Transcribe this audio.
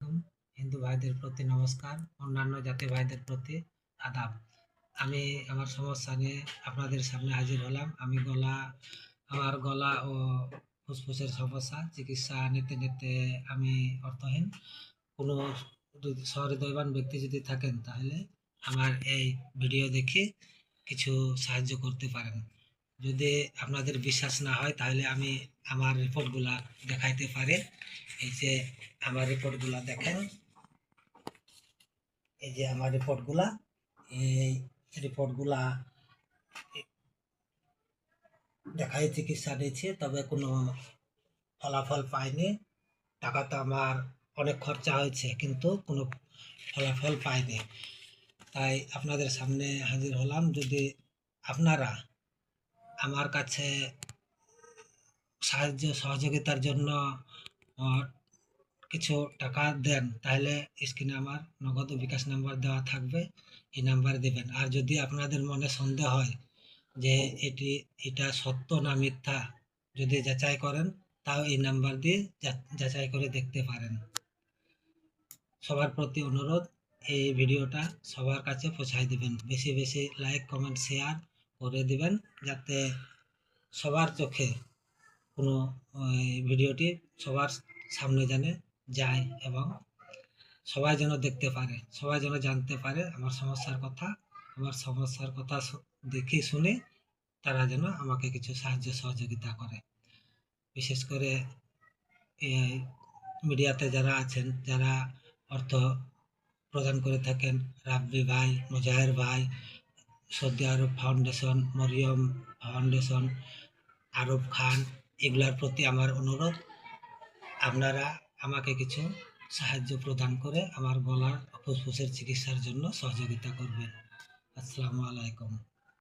হিন্দু ভাইদের প্রতি নমস্কার, অন্যান্য জাতি ভাইদের প্রতি আদাব। আমি আমার সমস্যা নিয়ে আপনাদের সামনে হাজির হলাম। আমার গলা ও ফুসফুসের সমস্যা, চিকিৎসা নিতে নিতে আমি অর্থহীন। কোনো সহৃদয়বান ব্যক্তি যদি থাকেন তাহলে আমার এই ভিডিও দেখে কিছু সাহায্য করতে পারেন। যদি আপনাদের বিশ্বাস না হয় তাহলে আমি আমার রিপোর্টগুলা দেখাইতে পারি। এই যে আমার রিপোর্টগুলা দেখেন, এই যে আমার রিপোর্টগুলা, এই রিপোর্টগুলা দেখাই চিকিৎসা নিয়েছি, তবে কোনো ফলাফল পাইনি। টাকা তো আমার অনেক খরচা হয়েছে, কিন্তু কোনো ফলাফল পাইনি। তাই আপনাদের সামনে হাজির হলাম। যদি আপনারা আমার কাছে সাহায্য সহযোগিতার জন্য আহ, কিছু টাকা দেন, তাহলে স্ক্রিনে আমার নগদ ও বিকাশ নাম্বার দেওয়া থাকবে, এই নাম্বারে দেবেন। আর যদি আপনাদের মনে সন্দেহ হয় যে এটা সত্য না মিথ্যা যদি যাচাই করেন, তাও এই নাম্বার দিয়ে যাচাই করে দেখতে পারেন। সবার প্রতি অনুরোধ, এই ভিডিওটা সবার কাছে পৌঁছায় দিবেন। বেশি বেশি লাইক, কমেন্ট, শেয়ার করে দিবেন, যাতে সবার চোখে কোনো ভিডিওটি সবার সামনে জানে যায়, এবং সবাই যেন দেখতে পারে, সবাই যেন জানতে পারে আমার সমস্যার কথা দেখে শুনে তারা যেন আমাকে কিছু সাহায্য সহযোগিতা করে। বিশেষ করে মিডিয়াতে যারা আছেন, যারা অর্থ প্রদান করে থাকেন, রাব্বি ভাই, মুজাহের ভাই, সৌদি আরব ফাউন্ডেশন, মরিয়ম ফাউন্ডেশন, আরব খান, এগুলার প্রতি আমার অনুরোধ, আপনারা আমাকে কিছু সাহায্য প্রদান করে আমার গলার ফুসফুসের চিকিৎসার জন্য সহযোগিতা করবেন। আসসালামু আলাইকুম।